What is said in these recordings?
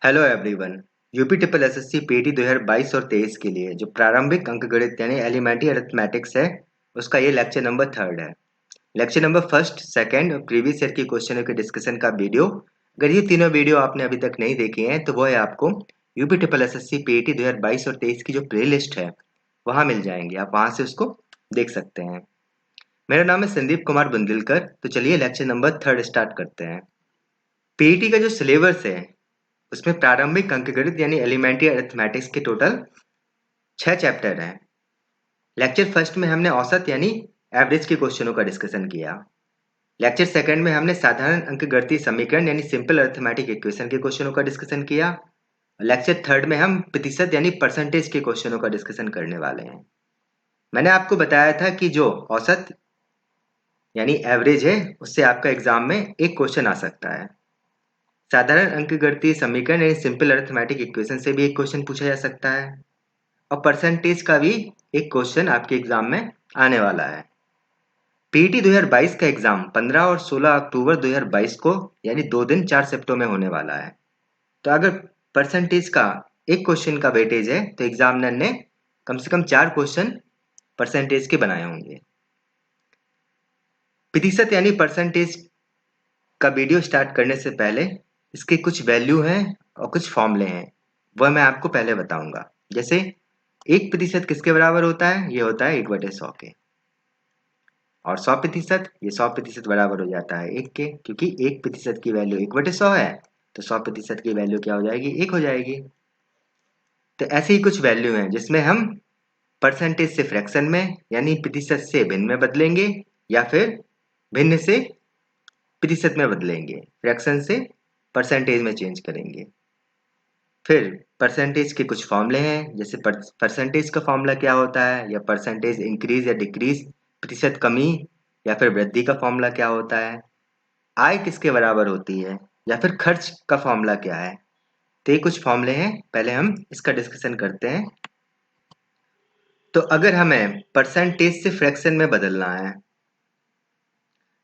Hello everyone. UP triple SSC PT 2022 और 23 के लिए जो प्रारंभिक अंकगणित यानी एलिमेंट्री अरिथमेटिक्स है, उसका ये लेक्चर नंबर 3 है। लेक्चर नंबर फर्स्ट, सेकंड और प्रीवियस ईयर की क्वेश्चनों के डिस्कशन का वीडियो, अगर ये तीनों वीडियो आपने अभी तक नहीं देखे हैं तो वो है आपको यूपी ट्रिपल एसएससी पीटी 2022 और 23 की जो प्ले लिस्ट है वहाँ मिल जाएंगे। आप वहाँ से उसको देख सकते हैं। मेरा नाम है संदीप कुमार बुंदिलकर। तो चलिए लेक्चर नंबर 3 स्टार्ट करते हैं। पीटी का जो सिलेबस है उसमें प्रारंभिक अंकगणित यानी एलिमेंट्री अरिथमेटिक्स के टोटल 6 चैप्टर हैं। लेक्चर फर्स्ट में हमने औसत यानी एवरेज के क्वेश्चनों का डिस्कशन किया। लेक्चर सेकंड में हमने साधारण अंकगणितीय समीकरण यानी सिंपल अरिथमेटिक इक्वेशन के क्वेश्चनों का डिस्कशन किया। लेक्चर थर्ड में हम प्रतिशत यानी परसेंटेज के क्वेश्चनों का डिस्कशन करने वाले हैं। मैंने आपको बताया था कि जो औसत यानी एवरेज है उससे आपका एग्जाम में एक क्वेश्चन आ सकता है। साधारण अंकगणितीय समीकरण यानी सिंपल अरिथमेटिक इक्वेशन से भी एक क्वेश्चन पूछा जा सकता है और परसेंटेज का भी एक क्वेश्चन आपके एग्जाम में आने वाला है। पीटी 2022 का एग्जाम 15 और 16 अक्टूबर 2022 को यानी 2 दिन 4 शिफ्टों में होने वाला है। तो अगर परसेंटेज का एक क्वेश्चन का वेटेज है तो एग्जामिनर ने कम से कम 4 क्वेश्चन परसेंटेज के बनाए होंगे। प्रतिशत यानी परसेंटेज का वीडियो स्टार्ट करने से पहले इसके कुछ वैल्यू हैं और कुछ फॉर्मूले हैं, वह मैं आपको पहले बताऊंगा। जैसे 1% किसके बराबर होता है? ये होता है 1/100 के। और 100% ये 100% बराबर हो जाता है 1 के, क्योंकि 1% की वैल्यू 1/100 है तो 100% की वैल्यू क्या हो जाएगी? 1 हो जाएगी। तो ऐसे ही कुछ वैल्यू हैं जिसमें हम परसेंटेज से फ्रैक्शन में यानी प्रतिशत से भिन्न में बदलेंगे या फिर भिन्न से प्रतिशत में बदलेंगे, फ्रैक्शन से परसेंटेज में चेंज करेंगे। फिर परसेंटेज के कुछ फॉर्मूले हैं, जैसे परसेंटेज का फॉर्मूला क्या होता है, या परसेंटेज इंक्रीज या डिक्रीज, प्रतिशत कमी या फिर वृद्धि का फॉर्मूला क्या होता है, आय किसके बराबर होती है, या फिर खर्च का फॉर्मूला क्या है। तो ये कुछ फॉर्मूले हैं, पहले हम इसका डिस्कशन करते हैं। तो अगर हमें परसेंटेज से फ्रैक्शन में बदलना है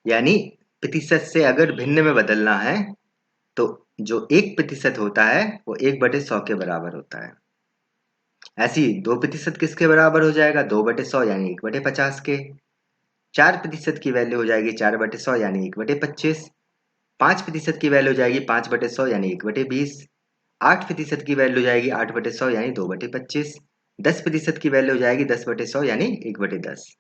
यानी प्रतिशत से अगर भिन्न में बदलना है तो जो 1% होता है वो 1/100 के बराबर होता है। ऐसे ही 2% किसके बराबर हो जाएगा? 2/100 यानी 1/50 के। 4% की वैल्यू हो जाएगी 4/100 यानी 1/25। 5% की वैल्यू हो जाएगी 5/100 यानी 1/20। 8% की वैल्यू हो जाएगी 8/100 यानी 2/25। 10% की वैल्यू हो जाएगी 10/100 यानी 1/10।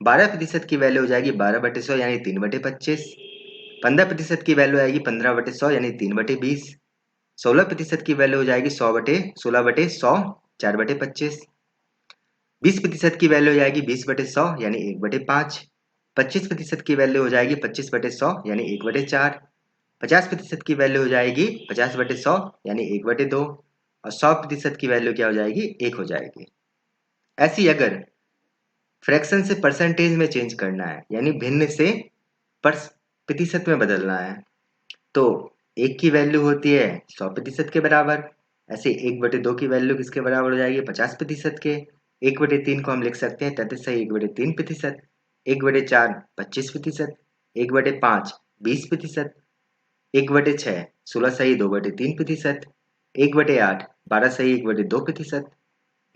12% की वैल्यू हो जाएगी 12/100 यानी 3/25। 15% की वैल्यू आएगी 15/100 यानी 3/20। 16% की वैल्यू हो जाएगी 16/100 4/25। 20% की वैल्यू हो जाएगी 20/100 यानी 1/5। 25% की वैल्यू हो जाएगी 25/100 यानी 1/4। 50% की वैल्यू हो जाएगी 50/100 यानी 1/2। और 100% की वैल्यू क्या हो जाएगी? 1 हो जाएगी। ऐसी अगर फ्रैक्शन से परसेंटेज में चेंज करना है यानी भिन्न से प्रतिशत में बदलना है तो 1 की वैल्यू होती है 100% के बराबर। ऐसे 1/2 की वैल्यू किसके बराबर हो जाएगी? 50% के। 1/3 को हम लिख सकते हैं 33.3%। 1/4 25%। 1/5 20%। 1/6 16(2)3%। 1/8 12(2)प्रतिशत।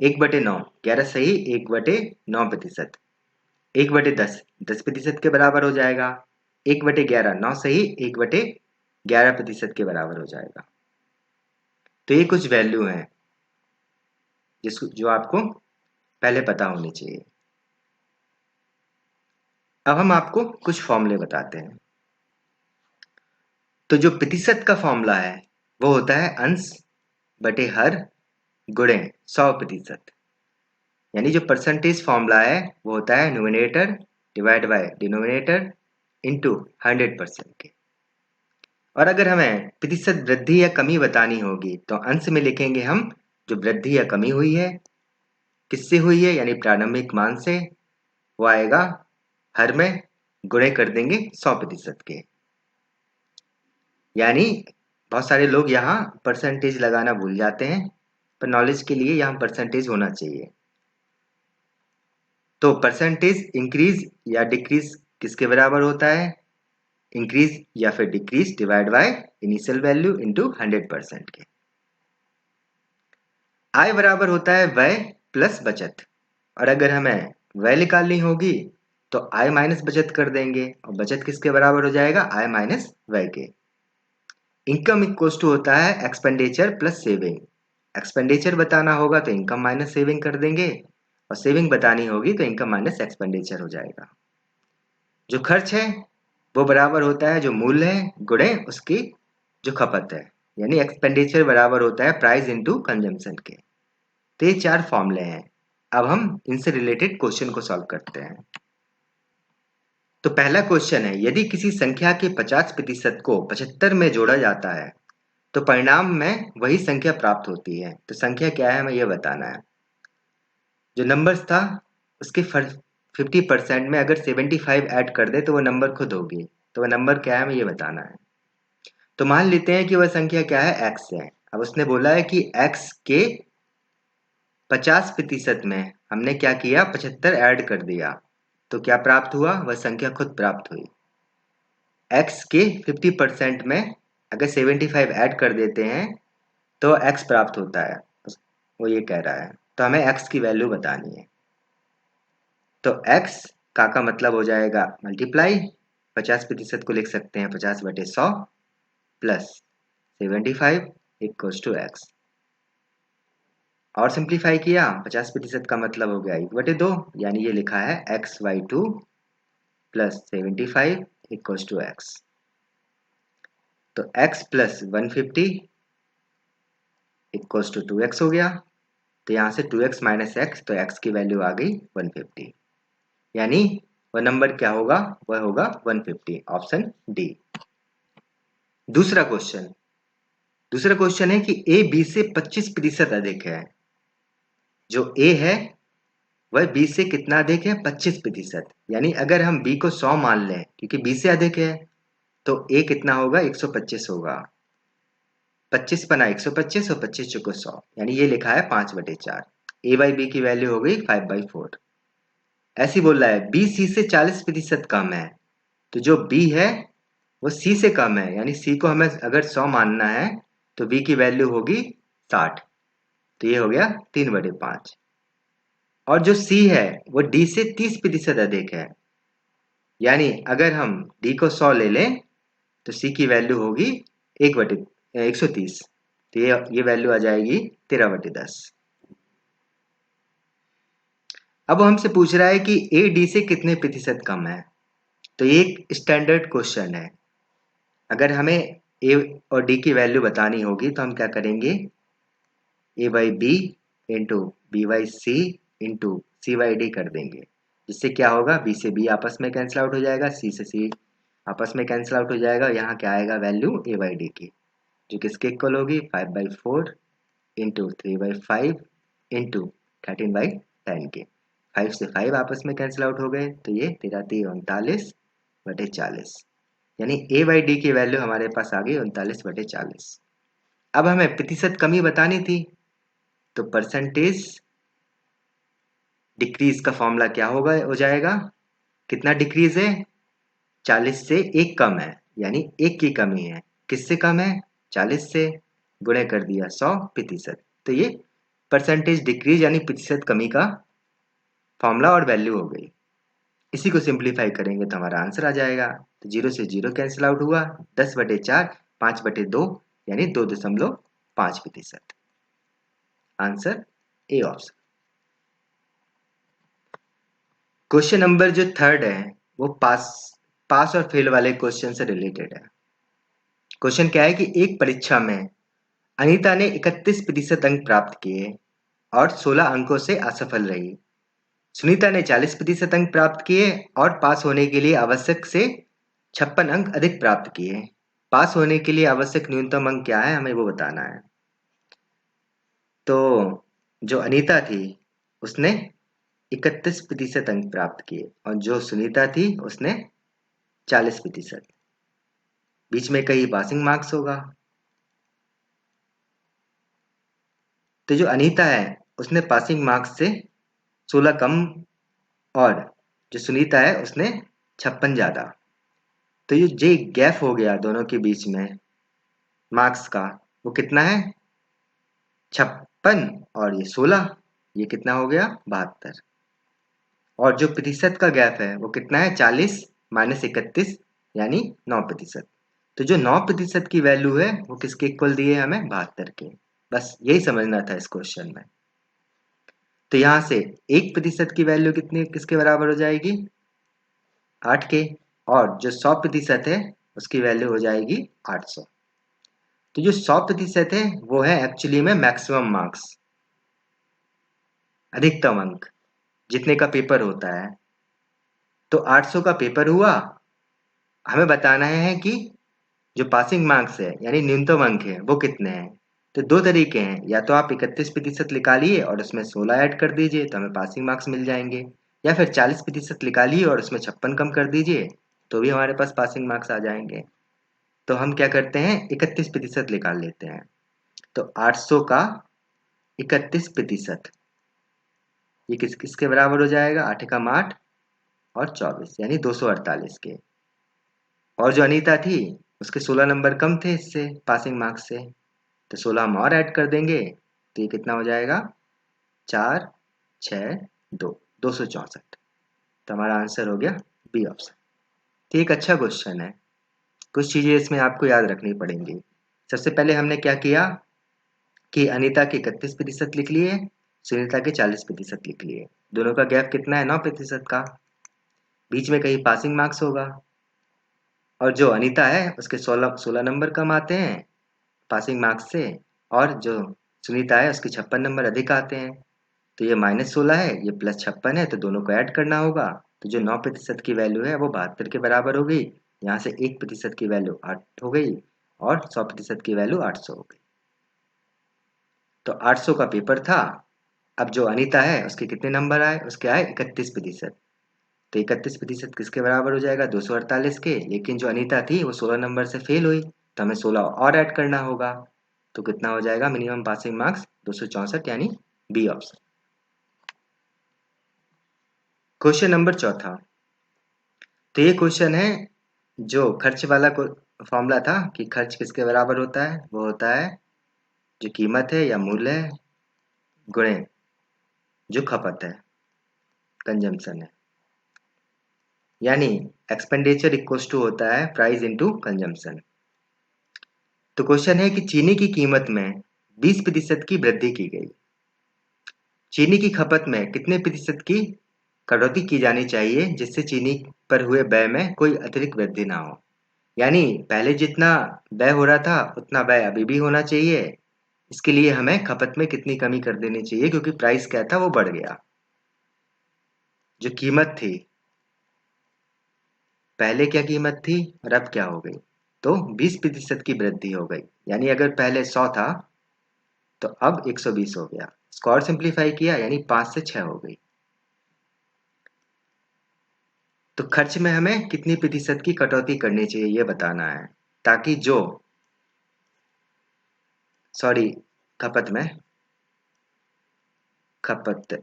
1/9 11(1)9%। 1/10 10% के बराबर हो जाएगा। 1/11 9(1)11% के बराबर हो जाएगा। तो ये कुछ वैल्यू हैं जो आपको पहले पता होनी चाहिए। अब हम आपको कुछ फॉर्मूले बताते हैं। तो जो प्रतिशत का फॉर्मूला है वो होता है अंश बटे हर गुणे 100%। यानी जो परसेंटेज फॉर्मूला है वो होता है numerator divide by denominator into 100% के। और अगर हमें प्रतिशत वृद्धि या कमी बतानी होगी तो अंश में लिखेंगे हम जो वृद्धि या कमी हुई है, किससे हुई है यानी प्रारंभिक मान से, वो आएगा हर में गुणे कर देंगे 100% के। यानी बहुत सारे लोग यहाँ परसेंटेज लगाना भूल जाते हैं, पर नॉलेज के लिए यहाँ परसेंटेज होना चाहिए। तो परसेंटेज इंक्रीज या डिक्रीज किसके बराबर होता है? इंक्रीज या फिर decrease divide by initial value into 100% के। आय बराबर होता है व्यय प्लस बचत, और अगर हमें व्यय निकालनी होगी तो आय माइनस बचत कर देंगे, और बचत किसके बराबर हो जाएगा? आय माइनस व्यय के। इनकम इक्वल्स टू होता है एक्सपेंडिचर प्लस सेविंग। एक्सपेंडिचर बताना होगा तो इनकम माइनस सेविंग कर देंगे, और सेविंग बतानी होगी तो इनकम माइनस एक्सपेंडिचर हो जाएगा। जो खर्च है वो बराबर होता है जो मूल्य है गुणे उसकी जो खपत है, यानी एक्सपेंडिचर बराबर होता है प्राइस इनटू कंजम्पशन के। तो ये 4 फॉर्मूले हैं। अब हम इनसे रिलेटेड क्वेश्चन को सॉल्व करते हैं। तो पहला क्वेश्चन है, यदि किसी संख्या के 50% को 75 में जोड़ा जाता है तो परिणाम में वही संख्या प्राप्त होती है। तो संख्या क्या है हमें यह बताना है। जो नंबर्स था उसके 50% में अगर 75 ऐड कर दे तो वो नंबर खुद होगी। तो वह नंबर क्या है हमें ये बताना है। तो मान लेते हैं कि वह संख्या क्या है? x है। अब उसने बोला है कि x के 50% में हमने क्या किया? 75 ऐड कर दिया, तो क्या प्राप्त हुआ? वह संख्या खुद प्राप्त हुई। x के 50% में अगर 75 ऐड कर देते हैं तो x प्राप्त होता है, वो ये कह रहा है। तो हमें x की वैल्यू बतानी है। तो x का मतलब हो जाएगा मल्टीप्लाई, 50% को लिख सकते हैं 50/100 प्लस 75 इक्वल्स टू x। और सिंप्लीफाई किया, 50% का मतलब हो गया 1/2, यानी ये लिखा है x/2 plus 75 equals to x। तो x plus 150 equals to 2x हो गया। तो यहाँ से 2x माइनस x, तो x की वैल्यू आ गई 150, यानी वह नंबर क्या होगा? वह होगा 150, ऑप्शन डी। दूसरा क्वेश्चन है कि a b से 25% अधिक है। जो a है वह b से कितना अधिक है? 25%। यानी अगर हम b को 100 मान लें क्योंकि b से अधिक है, तो a कितना होगा? 125 होगा। 25 बना 125 और 25 चुको 100, यानी ये लिखा है 5/4। a बाई b की वैल्यू हो गई 5/4। ऐसी बोल रहा है b c से 40% कम है। तो जो b है वो c से कम है, यानी c को हमें अगर 100 मानना है तो b की वैल्यू होगी 60। तो ये हो गया 3/5। और जो c है वो d से 30% अधिक है, यानी अगर हम d को 100 ले लें तो c की वैल्यू होगी 1/130। तो ये वैल्यू आ जाएगी 13/10। अब हमसे पूछ रहा है कि a d से कितने प्रतिशत कम है। तो ये एक स्टैंडर्ड क्वेश्चन है। अगर हमें a और d की वैल्यू बतानी होगी तो हम क्या करेंगे? a by B into B by C into C by D कर देंगे, जिससे क्या होगा? b से b आपस में कैंसिल आउट हो जाएगा, c से c आपस में कैंसिल आउट हो जाएगा। यहाँ क्या आएगा? वैल्यू a बाई डी की, जो किसके इक्वल होगी? 5/4 इंटू 3/5 इंटू 13/10 के। 5 से 5 आपस में कैंसिल आउट हो गए, तो ये 39 यानी a बाई डी की वैल्यू हमारे पास आ गई 39/40। अब हमें प्रतिशत कमी बतानी थी, तो परसेंटेज डिक्रीज का फॉर्मूला क्या होगा? हो जाएगा, कितना डिक्रीज है? 40 से 1 कम है, यानी 1 की कमी है। किससे कम है? 40 से। गुणे कर दिया 100%। तो ये परसेंटेज डिक्रीज यानी प्रतिशत कमी का फॉर्मूला और वैल्यू हो गई। इसी को सिंप्लीफाई करेंगे तो हमारा आंसर आ जाएगा। तो 0 से 0 कैंसिल आउट हुआ, 10/4 5/2 यानी 2.5%। Answer A option. Question number जो थर्ड है वो पास और फेल वाले क्वेश्चन से रिलेटेड है। क्वेश्चन क्या है कि एक परीक्षा में अनीता ने 31% अंक प्राप्त किए और 16 अंकों से असफल रही। सुनीता ने 40% अंक प्राप्त किए और पास होने के लिए आवश्यक से 56 अंक अधिक प्राप्त किए। पास होने के लिए आवश्यक न्यूनतम अंक क्या है हमें वो बताना है। तो जो अनीता थी उसने 31% अंक प्राप्त किए और जो सुनीता थी उसने 40%। बीच में कहीं पासिंग मार्क्स होगा। तो जो अनीता है उसने पासिंग मार्क्स से 16 कम, और जो सुनीता है उसने 56 ज्यादा। तो ये जो गैप हो गया दोनों के बीच में मार्क्स का, वो कितना है? और ये 16, ये कितना हो गया 72। और जो प्रतिशत का गैप है वो कितना है 40 माइनस 31 यानी 9%। तो जो 9% की वैल्यू है वो किसके इक्वल दिए हमें 72 के। बस यही समझना था इस क्वेश्चन में। तो यहाँ से 1% की वैल्यू कितनी किसके बराबर हो जाएगी 8 के, और जो 100% है उसकी वैल्यू हो जाएगी 800। तो जो 100% है वो है एक्चुअली में मैक्सिमम मार्क्स, अधिकतम अंक जितने का पेपर होता है। तो 800 का पेपर हुआ, हमें बताना है कि जो पासिंग मार्क्स है यानी न्यूनतम अंक है वो कितने हैं। तो दो तरीके हैं, या तो आप 31% निकालिए और उसमें 16 ऐड कर दीजिए तो हमें पासिंग मार्क्स मिल जाएंगे, या फिर 40% निकालिए और उसमें 56 कम कर दीजिए तो भी हमारे पास पासिंग मार्क्स आ जाएंगे। तो हम क्या करते हैं 31% निकाल लेते हैं। तो 800 का 31% ये किसके बराबर हो जाएगा 8 का 8 और 24 यानी 248 के। और जो अनीता थी उसके 16 नंबर कम थे इससे पासिंग मार्क्स से, तो 16 हम और ऐड कर देंगे तो ये कितना हो जाएगा 4 6 2 264। तो हमारा आंसर हो गया बी ऑप्शन। तो एक अच्छा क्वेश्चन है, कुछ चीजें इसमें आपको याद रखनी पड़ेंगी। सबसे पहले हमने क्या किया कि अनीता के 31% लिख लिए, सुनीता के 40% लिख लिए। दोनों का गैप कितना है 9% का, बीच में कहीं पासिंग मार्क्स होगा। और जो अनीता है उसके 16 नंबर कम आते हैं पासिंग मार्क्स से, और जो सुनीता है उसके 56 नंबर अधिक आते हैं। तो ये -16 है, ये +56 है, तो दोनों को ऐड करना होगा। तो जो 9% की वैल्यू है वो 72 के बराबर हो गई। यहाँ से 1% की वैल्यू 8 हो गई और 100% की वैल्यू 800 हो गई। तो 800 का पेपर था। अब जो अनीता है उसके कितने नंबर आए, उसके आए 31%। तो 31% किसके बराबर हो जाएगा 248 के। लेकिन जो अनीता थी वो 16 नंबर से फेल हुई तो हमें 16 और ऐड करना होगा। तो कितना हो जाएगा मिनिमम पासिंग मार्क्स 264 यानी बी ऑप्शन। क्वेश्चन नंबर चौथा। तो ये क्वेश्चन है जो खर्च वाला फॉर्मूला था कि खर्च किसके बराबर होता है, वो होता है जो कीमत है या मूल्य है गुणे जो खपत है कंजम्पशन है, यानी एक्सपेंडिचर इक्वल्स टू होता है प्राइस इनटू कंजम्पशन। तो क्वेश्चन है कि चीनी की कीमत में 20% की वृद्धि की गई, चीनी की खपत में कितने प्रतिशत की कटौती की जानी चाहिए जिससे चीनी पर हुए व्यय में कोई अतिरिक्त वृद्धि ना हो। यानी पहले जितना व्यय हो रहा था उतना व्यय अभी भी होना चाहिए, इसके लिए हमें खपत में कितनी कमी कर देनी चाहिए क्योंकि प्राइस क्या था वो बढ़ गया। जो कीमत थी पहले क्या कीमत थी और अब क्या हो गई, तो 20% की वृद्धि हो गई। यानी अगर पहले 100 था तो अब 120 हो गया। इसको और सिंप्लीफाई किया यानी 5 से 6 हो गई। तो खर्च में हमें कितनी प्रतिशत की कटौती करनी चाहिए ये बताना है, ताकि जो सॉरी खपत में खपत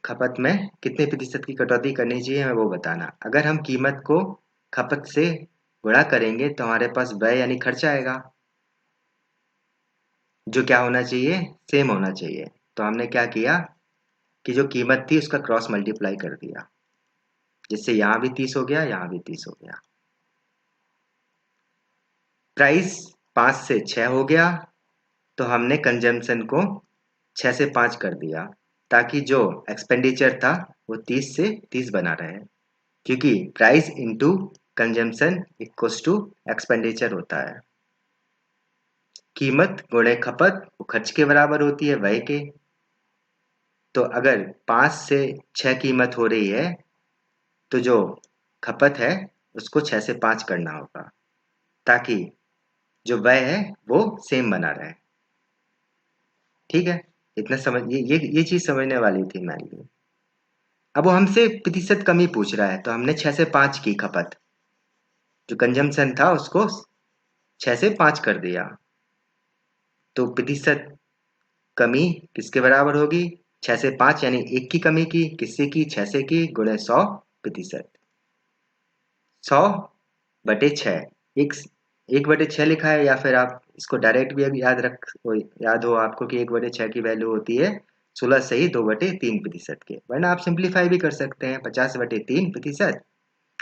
खपत में कितने प्रतिशत की कटौती करनी चाहिए हमें वो बताना। अगर हम कीमत को खपत से गुणा करेंगे तो हमारे पास व्यय यानी खर्चा आएगा, जो क्या होना चाहिए सेम होना चाहिए। तो हमने क्या किया कि जो कीमत थी उसका क्रॉस मल्टीप्लाई कर दिया, जिससे यहाँ भी 30 हो गया यहाँ भी 30 हो गया। प्राइस 5 से 6 हो गया तो हमने कंजम्पशन को 6 से 5 कर दिया, ताकि जो एक्सपेंडिचर था वो 30 से 30 बना रहे, क्योंकि price into consumption equals to expenditure होता है। कीमत गुणे खपत वो खर्च के बराबर होती है व्यय के। तो अगर 5 से 6 कीमत हो रही है तो जो खपत है उसको 6 से 5 करना होगा, ताकि जो व्यय है वो सेम बना रहे। ठीक है, इतना समझ ये चीज समझने वाली थी मैंने। अब वो हमसे प्रतिशत कमी पूछ रहा है तो हमने 6 से 5 की खपत, जो कंजम्पशन था उसको 6 से 5 कर दिया। तो प्रतिशत कमी किसके बराबर होगी 6 से 5 यानी 1 की कमी की, किससे की 6 से की, गुणे 100%। 100 बटे 6 एक 1/6 लिखा है, या फिर आप इसको डायरेक्ट भी याद हो आपको कि 1/6 की वैल्यू होती है 16 सही 2/3 प्रतिशत के, वरना आप सिंप्लीफाई भी कर सकते हैं। 50/3 प्रतिशत,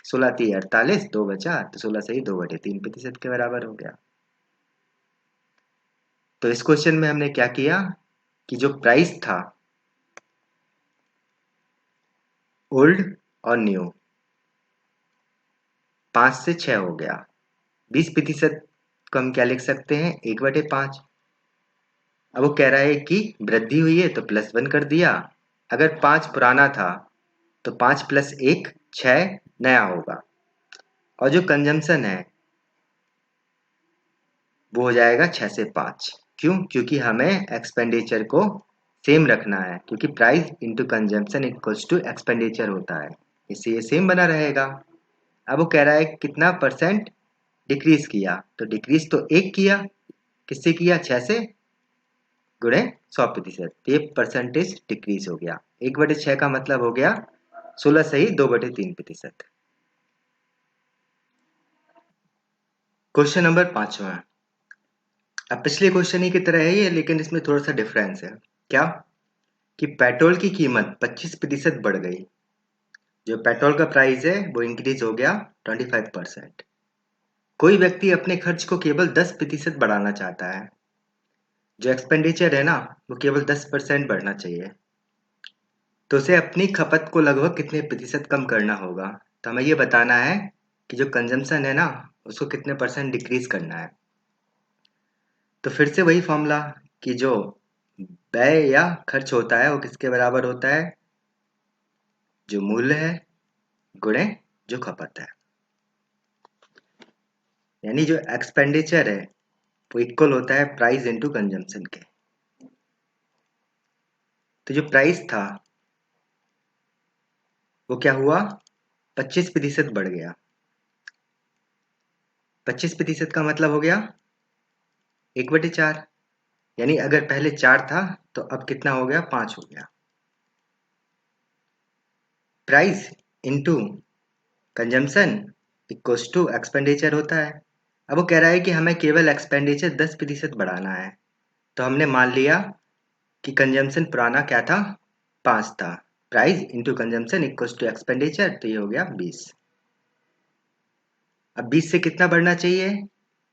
16×3 = 48, 2 बचा तो 16 सही 2/3 प्रतिशत के बराबर हो गया। तो इस क्वेश्चन में हमने क्या किया कि जो प्राइस था ओल्ड और न्यू 5 से 6 हो गया। 20% को हम क्या लिख सकते हैं, 1/5। अब वो कह रहा है कि वृद्धि हुई है तो +1 कर दिया। अगर 5 पुराना था तो 5 + 1 6 नया होगा। और जो कंजम्पशन है वो हो जाएगा 6 से 5। क्यों? क्योंकि हमें एक्सपेंडिचर को सेम रखना है, क्योंकि price into consumption equals to expenditure होता है, इससे ये सेम बना रहेगा। अब वो कह रहा है कितना परसेंट डिक्रीज किया, तो डिक्रीज तो 1 किया, किससे किया, 6 से गुणे 100%, ये परसेंटेज डिक्रीज हो गया। 1/6 का मतलब हो गया 16 सही 2/3%। क्वेश्चन नंबर 5वां। अब पिछले क्वेश्चन ही की तरह है ये, लेकिन इसमें थोड़ा सा डिफरेंस है। क्या कि पेट्रोल की कीमत 25% बढ़ गई। जो पेट्रोल का प्राइस है वो इंक्रीज हो गया 25%। कोई व्यक्ति अपने खर्च को केवल 10% बढ़ाना चाहता है। जो एक्सपेंडिचर है ना वो केवल 10% बढ़ना चाहिए, तो उसे अपनी खपत को लगभग कितने प्रतिशत कम करना होगा। तो हमें ये बताना है कि जो कंजम्पशन है ना उसको कितने परसेंट डिक्रीज करना है। तो फिर से वही फॉर्मूला कि जो व्यय या खर्च होता है वो किसके बराबर होता है, जो मूल्य है गुणे जो खपत है। यानी जो एक्सपेंडिचर है वो इक्वल होता है प्राइस इनटू कंजम्पशन के। तो जो प्राइस था वो क्या हुआ, 25% बढ़ गया। 25% का मतलब हो गया 1/4। यानी अगर पहले 4 था तो अब कितना हो गया, 5 हो गया। Price into consumption equals to expenditure होता है। अब वो कह रहा है कि हमें केवल एक्सपेंडिचर 10% बढ़ाना है। तो हमने मान लिया कि कंजम्पशन पुराना क्या था, 5 था। Price into consumption equals to expenditure, तो ये हो गया 20। अब 20 से कितना बढ़ना चाहिए,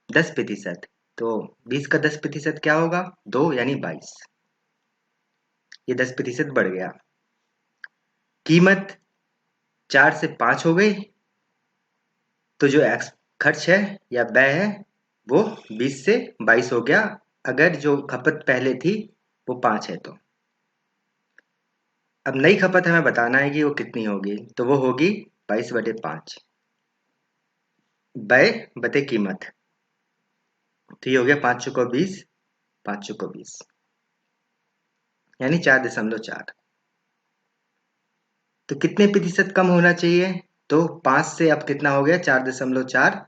10%। तो 20 का 10% क्या होगा, 2 यानी 22। ये 10% बढ़ गया। कीमत 4 से 5 हो गई, तो जो खर्च है या व्यय है वो 20 से 22 हो गया। अगर जो खपत पहले थी वो 5 है तो। अब नई खपत हमें बताना है कि वो कितनी होगी, तो वो होगी 22/5 व्यय बटे कीमत। तो ये हो गया 5 चौको 20, 5 चौको 20 यानी 4.4। तो कितने प्रतिशत कम होना चाहिए, तो 5 से अब कितना हो गया 4.4,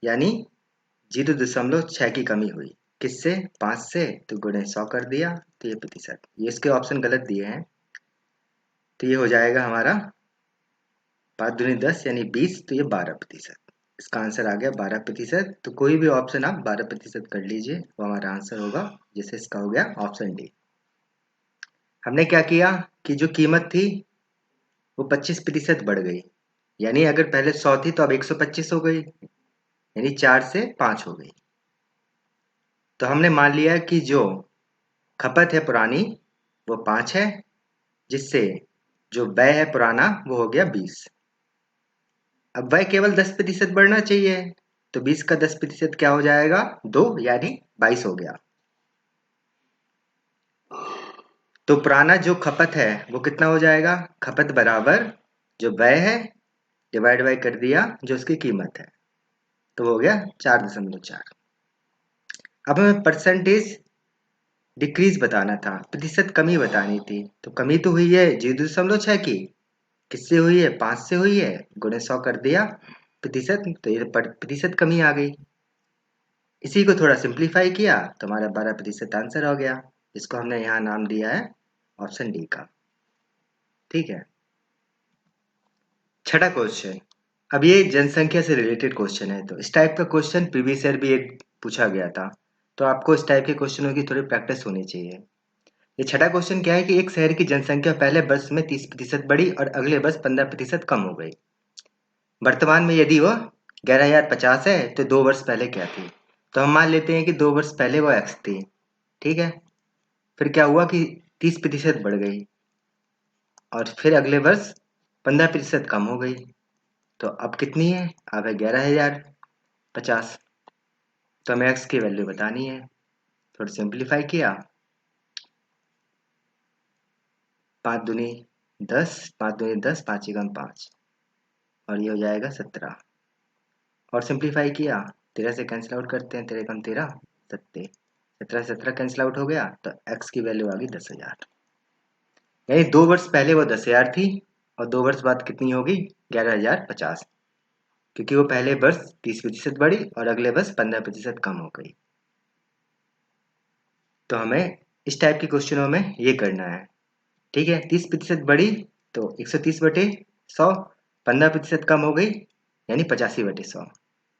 यानी 0.6 की कमी हुई। किससे, 5 से, तो गुणे 100 कर दिया, तो ये प्रतिशत, ये इसके ऑप्शन गलत दिए हैं। तो ये हो जाएगा हमारा 5 दूनी 10 यानी 20, तो ये 12%। इसका आंसर आ गया 12%। तो कोई भी ऑप्शन आप 12% कर लीजिए, वो हमारा आंसर होगा। जैसे इसका हो गया ऑप्शन डी। हमने क्या किया कि जो कीमत थी वो 25% बढ़ गई। यानी अगर पहले 100 थी तो अब 125 हो गई, यानी 4 से 5 हो गई। तो हमने मान लिया कि जो खपत है पुरानी वो 5 है, जिससे जो व्यय है पुराना वो हो गया 20। अब व्यय केवल 10% बढ़ना चाहिए, तो 20 का 10% क्या हो जाएगा, 2 यानी 22 हो गया। तो पुराना जो खपत है वो कितना हो जाएगा, खपत बराबर जो व्यय है डिवाइड बाई कर दिया जो उसकी कीमत है, तो हो गया 4.4। अब हमें परसेंटेज डिक्रीज बताना था, प्रतिशत कमी बतानी थी। तो कमी तो हुई है 0.6 की, किससे हुई है, 5 से हुई है, गुणे 100 कर दिया प्रतिशत, तो ये प्रतिशत कमी आ गई। इसी को थोड़ा सिंप्लीफाई किया तो हमारा 12% आंसर हो गया, जिसको हमने यहाँ नाम दिया है ऑप्शन डी का। ठीक है। छठा क्वेश्चन, अब ये जनसंख्या से रिलेटेड क्वेश्चन है, तो इस टाइप का क्वेश्चन प्रीवियस ईयर भी एक पूछा गया था, तो आपको इस टाइप के क्वेश्चनों की थोड़ी प्रैक्टिस होनी चाहिए। ये छठा क्वेश्चन क्या है कि एक शहर की जनसंख्या पहले वर्ष में 30% बढ़ी और अगले वर्ष 15% कम हो गई। वर्तमान में यदि वह 11,050 है तो 2 वर्ष पहले क्या थी? तो हम मान लेते हैं कि 2 वर्ष पहले वो एक्स थी। ठीक है, फिर क्या हुआ कि 30% बढ़ गई और फिर अगले वर्ष 15% कम हो गई। तो अब कितनी है? अब है 11,050। तो हमें एक्स की वैल्यू बतानी है। थोड़ा सिंप्लीफाई किया, 5 दूनी 10, 5 दूनी 10, 5 एकम 5, और ये हो जाएगा 17। और सिंप्लीफाई किया, 13 से कैंसिल आउट करते हैं, 13 एकम 13, 17, 17 17 कैंसिल आउट हो गया, तो एक्स की वैल्यू आ गई 10,000। यानी 2 वर्ष पहले वो 10,000 थी और 2 वर्ष बाद कितनी होगी? 11,050, क्योंकि वो पहले वर्ष 30% बढ़ी और अगले वर्ष 15% कम हो गई। तो हमें इस टाइप के क्वेश्चनों में ये करना है। ठीक है, 30% बढ़ी तो 130/100, 15% कम हो गई यानी 85/100।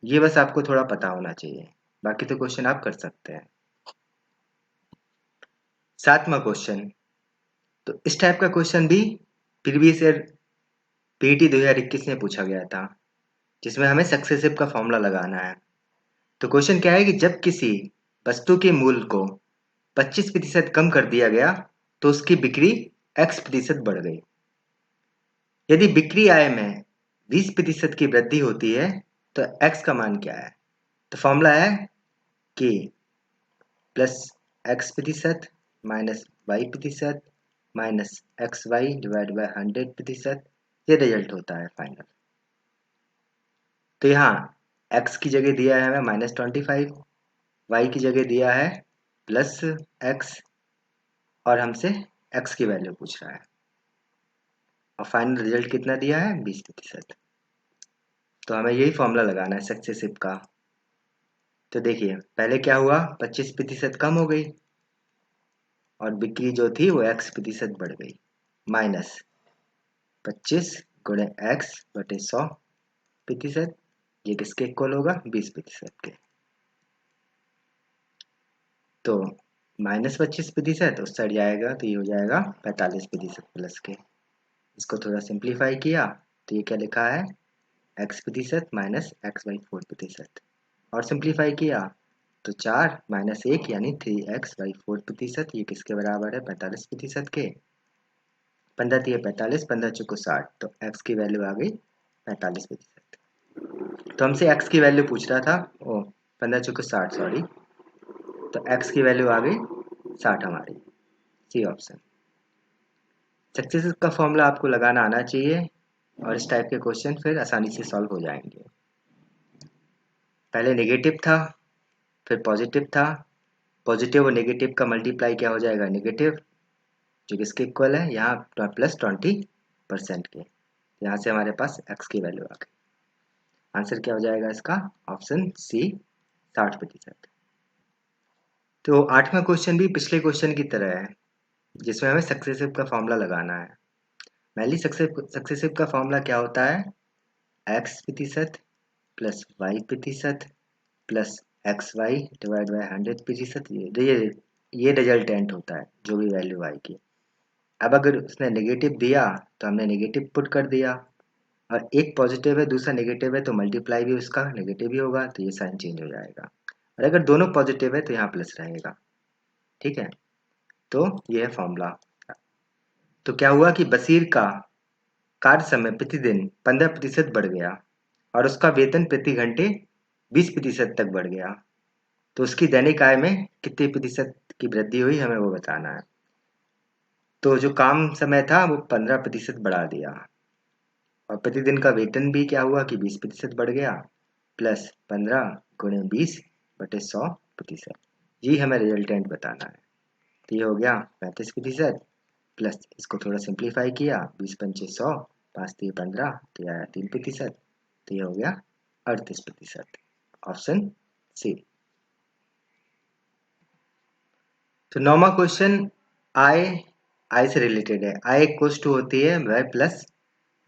ये बस आपको थोड़ा पता होना चाहिए, बाकी तो क्वेश्चन आप कर सकते हैं। 7वां क्वेश्चन, तो इस टाइप का क्वेश्चन भी प्रीवियस ईयर पीटी 2021 में पूछा गया था, जिसमें हमें सक्सेसिव का फॉर्मूला लगाना है। तो क्वेश्चन क्या है कि जब किसी वस्तु के मूल्य को 25% कम कर दिया गया तो उसकी बिक्री x% बढ़ गई। यदि बिक्री आय में 20% की वृद्धि होती है तो x का मान क्या है? तो फॉर्मूला है कि +x% -y% -xy/100%, ये रिजल्ट होता है फाइनल। तो यहाँ x की जगह दिया है हमें -25, y की जगह दिया है +x, और हमसे x की वैल्यू पूछ रहा है, और फाइनल रिजल्ट कितना दिया है? 20%। तो हमें यही फॉर्मूला लगाना है सक्सेसिव का। तो देखिए पहले क्या हुआ, 25% कम हो गई और बिक्री जो थी वो x% बढ़ गई, -25 गुणे x/100%, ये किसके इक्वल होगा? 20% के। तो -25% उस साइड जाएगा तो ये हो जाएगा 45% प्लस के। इसको थोड़ा सिंप्लीफाई किया तो ये क्या लिखा है? x% -x/4%, और सिंप्लीफाई किया तो 4 - 1 यानी 3x/4%, ये किसके बराबर है? 45% के। 15 3 45, 15 चौको 60, तो x की वैल्यू आ गई 45%। तो हमसे x की वैल्यू पूछ रहा था, ओ 15 चौको 60 सॉरी, तो x की वैल्यू आ गई 60 हमारी, सी ऑप्शन। सक्सेस का फॉर्मूला आपको लगाना आना चाहिए और इस टाइप के क्वेश्चन फिर आसानी से सॉल्व हो जाएंगे। पहले नेगेटिव था, फिर पॉजिटिव था, पॉजिटिव और नेगेटिव का मल्टीप्लाई क्या हो जाएगा? नेगेटिव, जो किसके इक्वल है? यहाँ +20% के। यहाँ से हमारे पास x की वैल्यू आ गई। आंसर क्या हो जाएगा इसका? Option C, 60%। तो 8वां क्वेश्चन भी पिछले क्वेश्चन की तरह है, जिसमें हमें सक्सेसिव का फॉर्मूला लगाना है। मैनली सक्सेसिव का फॉर्मूला क्या होता है? x% plus y% plus xy/100%, ये रिजल्टेंट होता है जो भी वैल्यू आएगी। अब अगर उसने नेगेटिव दिया तो हमने नेगेटिव पुट कर दिया, और एक पॉजिटिव है दूसरा नेगेटिव है तो मल्टीप्लाई भी उसका नेगेटिव ही होगा, तो ये साइन चेंज हो जाएगा। और अगर दोनों पॉजिटिव है तो यहाँ प्लस रहेगा। ठीक है, तो ये है फॉर्मूला। तो क्या हुआ कि बशीर का कार्य समय प्रतिदिन 15% बढ़ गया और उसका वेतन प्रति घंटे 20% तक बढ़ गया, तो उसकी दैनिक आय में कितने प्रतिशत की वृद्धि हुई, हमें वो बताना है। तो जो काम समय था वो 15% बढ़ा दिया, और प्रतिदिन का वेतन भी क्या हुआ कि 20% बढ़ गया, प्लस 15 गुणे 20/100%, ये हमें रिजल्टेंट बताना है। तो ये हो गया 35%, प्लस इसको थोड़ा सिंप्लीफाई किया, 20×5 = 100, 5 × 15, तो ये आया 3%, तो ये हो गया 38%, ऑप्शन सी। तो 9वां क्वेश्चन आय, आय से रिलेटेड है। आय इक्वल्स टू होती है व्यय प्लस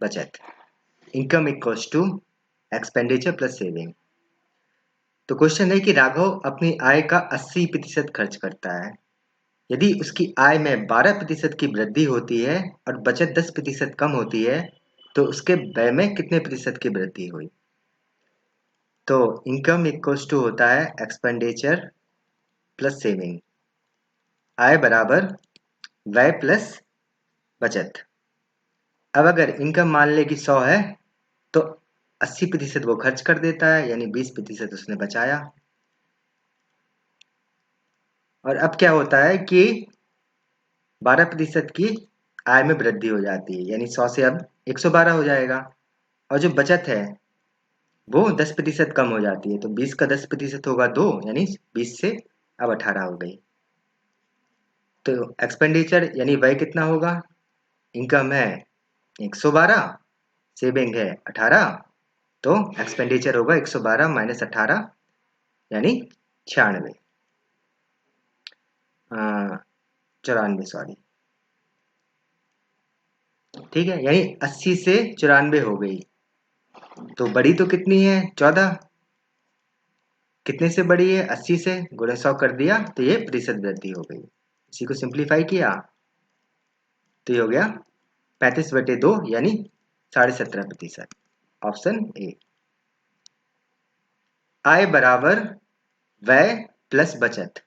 बचत। Income equals to expenditure plus saving. तो क्वेश्चन है कि राघव अपनी आय का 80% खर्च करता है। यदि उसकी आय में 12% की वृद्धि होती है और बचत 10% कम होती है तो उसके व्यय में कितने प्रतिशत की वृद्धि हुई? तो इनकम इक्वल्स टू होता है एक्सपेंडिचर प्लस सेविंग। आय बराबर व्यय प्लस बचत। अब अगर इनकम मान ले कि 100 है तो 80% वो खर्च कर देता है, यानी 20% उसने बचाया। और अब क्या होता है कि 12% की आय में वृद्धि हो जाती है, यानी 100 से अब 112 हो जाएगा। और जो बचत है वो 10% कम हो जाती है, तो 20 का 10% होगा 2, यानी 20 से अब 18 हो गई। तो एक्सपेंडिचर यानी व्यय कितना होगा? इनकम है 112, सेविंग है 18, तो एक्सपेंडिचर होगा 112 माइनस 18 यानी 96, 94 सॉरी। ठीक है, यानी 80 से 94 हो गई। तो बड़ी तो कितनी है? 14। कितने से बड़ी है? 80 से। गुणे 100 कर दिया तो ये प्रतिशत वृद्धि हो गई। इसी को सिंप्लीफाई किया तो ये हो गया 35/2 यानी 17.5%। Option A. आय बराबर व्यय प्लस बचत।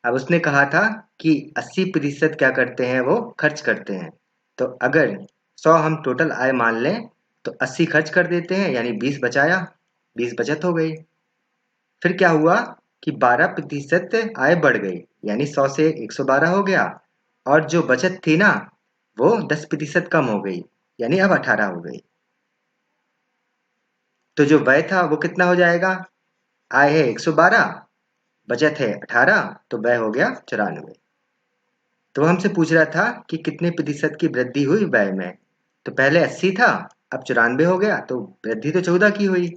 अब उसने कहा था कि 80% क्या करते हैं? वो खर्च करते हैं। तो अगर 100 हम टोटल आय मान लें तो 80 खर्च कर देते हैं, यानी 20 बचाया, 20 बचत हो गई। फिर क्या हुआ कि 12% आय बढ़ गई, यानी 100 से 112 हो गया। और जो बचत थी ना वो 10% कम हो गई, यानी अब 18 हो गई। तो जो व्यय था वो कितना हो जाएगा? आय है 112, बचत है 18, तो व्यय हो गया 94। तो हमसे पूछ रहा था कि कितने प्रतिशत की वृद्धि हुई व्यय में। तो पहले 80 था, अब 94 हो गया, तो वृद्धि तो 14 की हुई।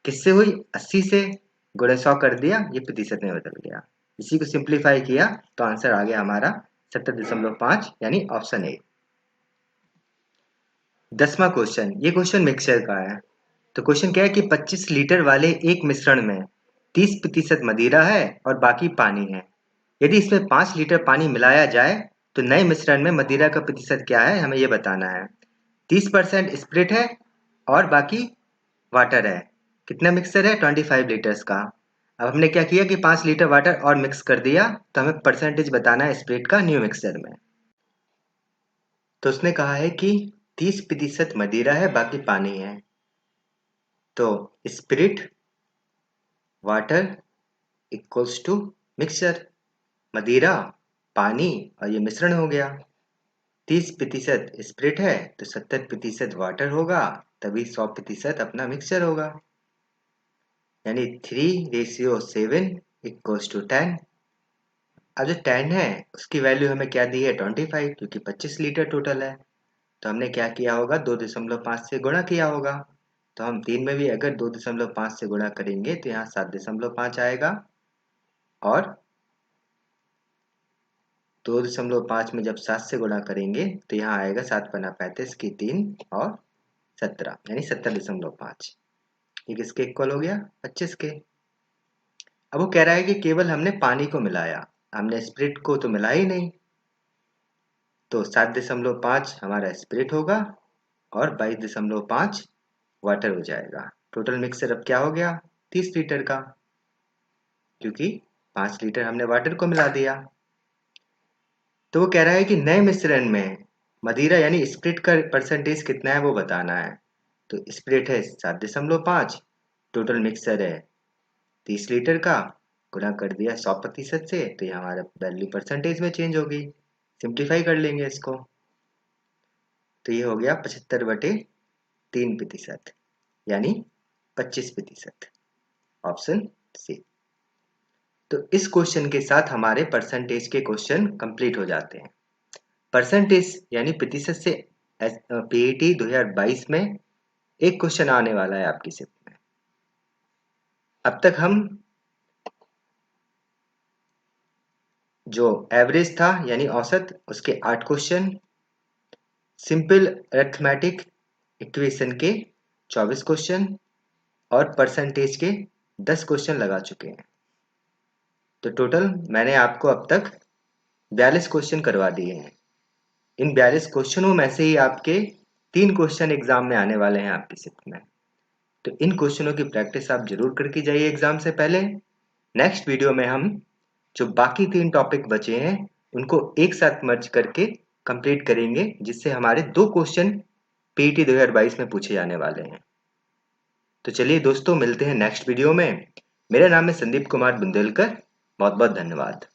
किससे हुई? 80 से। गुणे 100 कर दिया, ये प्रतिशत में बदल गया। इसी को सिंप्लीफाई किया तो आंसर आ गया हमारा 70.5 यानी ऑप्शन ए। 10वां क्वेश्चन, ये क्वेश्चन मिक्सचर का है। तो क्वेश्चन क्या है कि 25 लीटर वाले एक मिश्रण में 30% मदिरा है और बाकी पानी है। यदि इसमें 5 लीटर पानी मिलाया जाए तो नए मिश्रण में मदिरा का प्रतिशत क्या है, हमें ये बताना है। 30% स्प्रिट है और बाकी वाटर है। कितना मिक्सर है? 25 लीटर्स का। अब हमने क्या किया कि 5 लीटर वाटर और मिक्स कर दिया, तो हमें परसेंटेज बताना है स्प्रिट का न्यू मिक्सर में। तो उसने कहा है कि 30% मदिरा है, बाकी पानी है। तो spirit water equals to mixture. मदिरा, पानी और ये मिश्रण हो गया। 30% स्पिरिट है तो 70% वाटर होगा, तभी 100% अपना मिक्सचर होगा। यानी 3:7 इक्वल्स टू 10। अब जो 10 है उसकी वैल्यू हमें क्या दी है? 25, क्योंकि 25 लीटर टोटल है। तो हमने क्या किया होगा? 2.5 से गुणा किया होगा। तो हम 3 में भी अगर 2.5 से गुणा करेंगे तो यहाँ 7.5 आएगा, और 2.5 में जब 7 से गुणा करेंगे तो यहाँ आएगा 7 पन्ना 35 की 3 और 17, यानी 70.5। ये किसके इक्वल हो गया? 25 के। अब वो कह रहा है कि केवल हमने पानी को मिलाया, हमने स्प्रिट को तो मिला ही नहीं। तो 7.5 हमारा स्प्रिट होगा और 22.5 वाटर हो जाएगा। टोटल मिक्सर अब क्या हो गया? 30 लीटर का, क्योंकि 5 लीटर हमने वाटर को मिला दिया। तो वो कह रहा है कि नए मिश्रण में मदिरा यानी स्प्रिट का परसेंटेज कितना है वो बताना है। तो स्प्रिट है 7.5, टोटल मिक्सर है 30 लीटर का, गुणा कर दिया 100% से, तो ये हमारा वैल्यू परसेंटेज में चेंज हो गई। सिंप्लीफाई कर लेंगे इसको तो ये हो गया 75/3%, यानी 25%। Option C. तो इस क्वेश्चन के साथ हमारे परसेंटेज के क्वेश्चन कंप्लीट हो जाते हैं। परसेंटेज यानी प्रतिशत से पीईटी 2022 में एक क्वेश्चन आने वाला है आपकी शिफ्ट में। अब तक हम जो एवरेज था यानी औसत, उसके 8 क्वेश्चन, सिंपल अरिथमेटिक इक्वेशन के 24 क्वेश्चन और परसेंटेज के 10 क्वेश्चन लगा चुके हैं। तो टोटल मैंने आपको अब तक 42 क्वेश्चन करवा दिए हैं। इन 42 क्वेश्चनों में से ही आपके 3 क्वेश्चन एग्जाम में आने वाले हैं आपकी शिफ्ट में। तो इन क्वेश्चनों की प्रैक्टिस आप जरूर करके जाइए एग्जाम से पहले। नेक्स्ट वीडियो में हम जो बाकी 3 टॉपिक बचे हैं उनको एक साथ मर्ज करके कंप्लीट करेंगे, जिससे हमारे 2 क्वेश्चन पीईटी 2022 में पूछे जाने वाले हैं। तो चलिए दोस्तों, मिलते हैं नेक्स्ट वीडियो में। मेरा नाम है संदीप कुमार बुंदेलकर। बहुत बहुत धन्यवाद।